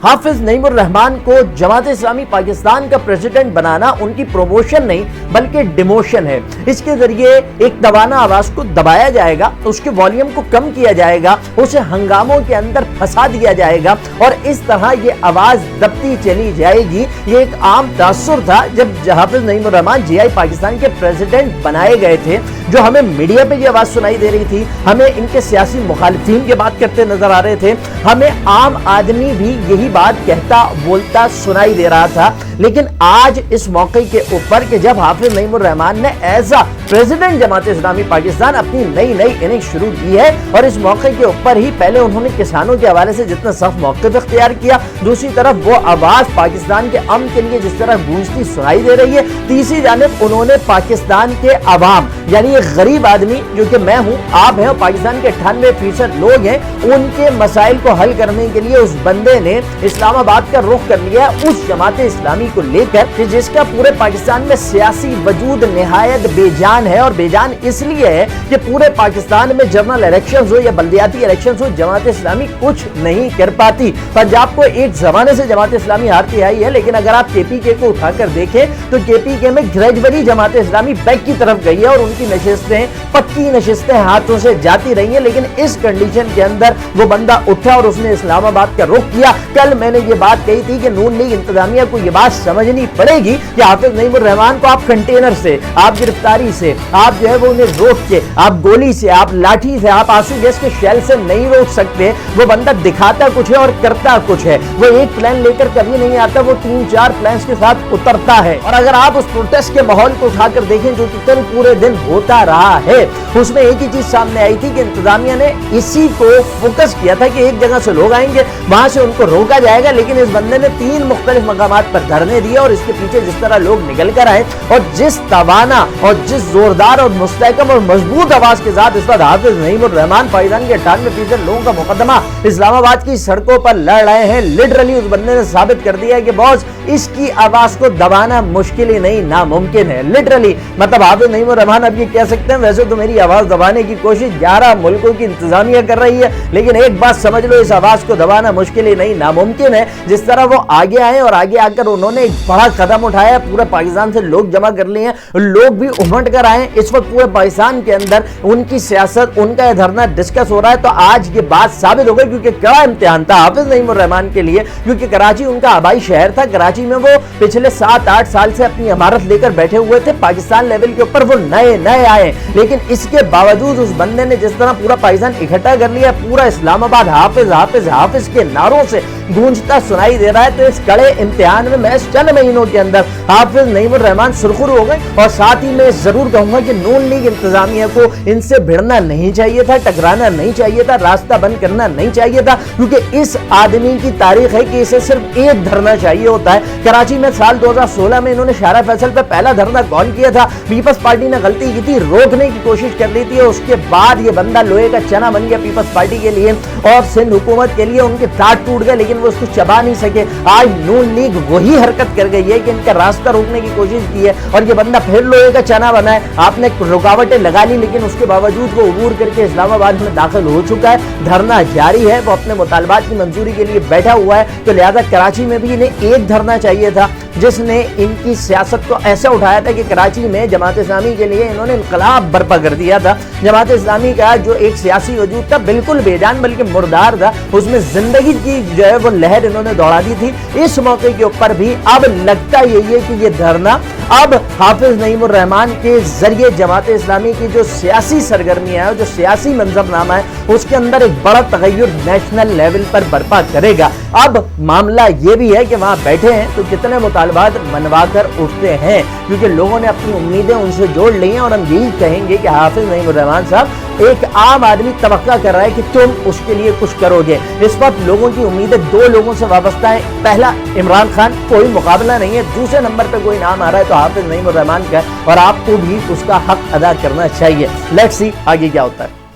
हाफिज नईम उर रहमान को जमात इस्लामी पाकिस्तान का प्रेसिडेंट बनाना उनकी प्रमोशन नहीं बल्कि डिमोशन है। इसके जरिए एक दबाना आवाज को दबाया जाएगा, उसके वॉल्यूम को कम किया जाएगा, उसे हंगामों के अंदर फंसा दिया जाएगा और इस तरह ये आवाज दबती चली जाएगी। ये एक आम तासुर था जब हाफिज नईम उर रहमान जीआई पाकिस्तान के प्रेसिडेंट बनाए गए थे, जो हमें मीडिया पे ये आवाज सुनाई दे रही थी, हमें इनके सियासी मुखालिफिन की बात करते नजर आ रहे थे, हमें आम आदमी भी यही बात कहता बोलता सुनाई दे रहा था। लेकिन आज इस मौके के ऊपर कि जब हाफिज नईम उर रहमान ने as a president Jamaat Islami Pakistan अपनी नई इनिंग शुरू की है और इस मौके के ऊपर ही पहले उन्होंने किसानों के हवाले से जितना सख्त मौक़िफ़ इख्तियार किया, दूसरी तरफ वो आवाज पाकिस्तान के अमन के लिए जिस तरह गूंजती सुनाई दे रही है, तीसरी जानिब उन्होंने पाकिस्तान के अवाम यानी एक गरीब आदमी जो कि मैं हूं, आप हैं और पाकिस्तान के 98% लोग हैं, उनके मसाइल को हल करने के लिए उस बंदे ने इस्लामाबाद का रुख कर लिया उस जमात इस्लामी को लेकर कि जिसका पूरे पाकिस्तान में सियासी वजूद निहायत बेजान है। और बेजान इसलिए है कि पूरे पाकिस्तान में जनरल इलेक्शंस हो या बल्दियाती इलेक्शंस हो, जमात इस्लामी कुछ नहीं कर पाती। पंजाब को एक जमाने से जमात इस्लामी हारती आई है, लेकिन अगर आप केपीके को उठाकर देखें तो केपीके में ग्रेजुअली जमात इस्लामी बैक की तरफ गई है और उनकी नशिस्तें पक्की नशिस्तें हाथों से जाती रही हैं। लेकिन इस कंडीशन के अंदर वो बंदा उठा और उसने इस्लामाबाद का रुख किया। कल मैंने ये बात कही थी कि नून लीग इंतजामिया को ये बात समझनी पड़ेगी कि हाफिज नईम उर रहमान को आप कंटेनर से, आप गिरफ्तारी से, आप जो है वो उन्हें रोक के, आप गोली से, आप लाठी से, आप आंसू गैस के शेल से नहीं रोक सकते। वो बंदा दिखाता कुछ है और करता कुछ है। वो एक प्लान लेकर कभी नहीं आता, वो 3-4 प्लान्स के साथ उतरता है। और अगर आप उस प्रोटेस्ट के माहौल को उठाकर देखें जो कि कल पूरे दिन होता रहा है, उसमें एक ही चीज सामने आई थी कि इंतजामिया ने इसी को फोकस किया था कि एक जगह से लोग आएंगे, वहां से उनको रोका जाएगा। लेकिन इस बंदे ने 3 मुख्तलिफ मकामात पर धरने दिए और इसके पीछे जिस तरह लोग निकल कर आए और जिस तवाना और जिस जोरदार और मुस्तहकम और मजबूत आवाज के साथ इस वक्त हाफिज नईम उर रहमान पाकिस्तान के 98% लोगों का मुकदमा इस्लामाबाद की सड़कों पर लड़ रहे हैं, लिटरली उस बंदे ने साबित कर दिया है कि बॉस इसकी आवाज को दबाना मुश्किल ही नहीं नामुमकिन है। लिटरली मतलब हाफिज नईम उर रहमान अब ये कह सकते हैं वैसे तो मेरी आवाज दबाने की कोशिश 11 मुल्कों की इंतजामिया कर रही है, लेकिन एक बात समझ लो, इस आवाज को दबाना मुश्किल ही नहीं नामुमकिन है। जिस तरह वो आगे आए और आगे आकर उन्होंने एक बड़ा कदम उठाया, पूरे पाकिस्तान से लोग जमा कर लिए हैं, लोग भी उमड़ कर आए। इस वक्त पूरे पाकिस्तान के अंदर उनकी सियासत, उनका धरना डिस्कस हो रहा है। तो आज ये बात साबित हो गई क्योंकि कड़ा इम्तिहान था हाफिज नईम उर रहमान के लिए, क्योंकि कराची उनका आबाई शहर था। कराची में वो पिछले 7-8 साल से अपनी इमारत लेकर बैठे हुए थे, पाकिस्तान लेवल के ऊपर वो नए आए, लेकिन इसके बावजूद उस बंदे ने जिस तरह पूरा पाकिस्तान इकट्ठा कर लिया, पूरा इस्लामाबाद हाफिज हाफिज हाफिज के नारों से गूंजता सुनाई दे रहा है। तो इस कड़े इम्तिहान में महज चंद महीनों के अंदर हाफिज नईम उर रहमान सुरखरू हो गए। और साथ ही मैं जरूर कहूंगा कि नून लीग इंतजामिया को इनसे भिड़ना नहीं चाहिए था, टकराना नहीं चाहिए था, रास्ता बंद करना नहीं चाहिए था, क्योंकि इस आदमी की तारीख है कि इसे सिर्फ एक धरना चाहिए होता है। कराची में साल 2016 में इन्होंने शारा फैसल पे पहला धरना कौन किया था? पीपल्स पार्टी ने गलती की थी, रोकने की कोशिश कर ली थी। उसके बाद ये बंदा लोहे का चना बन गया पीपल्स पार्टी के लिए और सिंध हुकूमत के लिए। उनके दांत टूट गए लेकिन वो उसको चबा नहीं सके। आज नून लीग वही हरकत कर गई है कि इनका रास्ता रोकने की कोशिश की है और ये बंदा फिर लोहे का चना बना है। आपने रुकावटें लगा ली लेकिन उसके बावजूद वो अबूर करके इस्लामाबाद में दाखिल हो चुका है। धरना जारी है, वो अपने मुतालबात की मंजूरी के लिए बैठा हुआ है। तो लिहाजा कराची में भी इन्हें एक धरना चाहिए था जिसने इनकी सियासत को ऐसा उठाया था कि कराची में जमात इस्लामी के लिए इन्होंने इनकलाब बर्पा कर दिया था। जमात इस्लामी का जो एक सियासी वजूद था बिल्कुल बेजान बल्कि मुर्दार था, उसमें जिंदगी की जो है वो लहर इन्होंने दौड़ा दी थी। इस मौके के ऊपर भी अब लगता यही है कि ये धरना अब हाफिज नईम उर रहमान के जरिए जमात इस्लामी की जो सियासी सरगर्मियां है, जो सियासी मंजरनामा है, उसके अंदर एक बड़ा तगय्युर नेशनल लेवल पर बर्पा करेगा। अब मामला ये भी है कि वहां बैठे हैं तो कितने मुतालबात मनवा कर उठते हैं, क्योंकि लोगों ने अपनी उम्मीदें उनसे जोड़ ली हैं। और हम यही कहेंगे कि हाफिज नईम उर रहमान साहब, एक आम आदमी तवक्का कर रहा है कि तुम उसके लिए कुछ करोगे। इस वक्त लोगों की उम्मीदें 2 लोगों से वाबस्ता है। पहला इमरान खान, कोई मुकाबला नहीं है। दूसरे नंबर पे कोई नाम आ रहा है तो हाफिज नईम उर रहमान का, और आपको भी उसका हक अदा करना चाहिए। लेट्स सी आगे क्या होता है।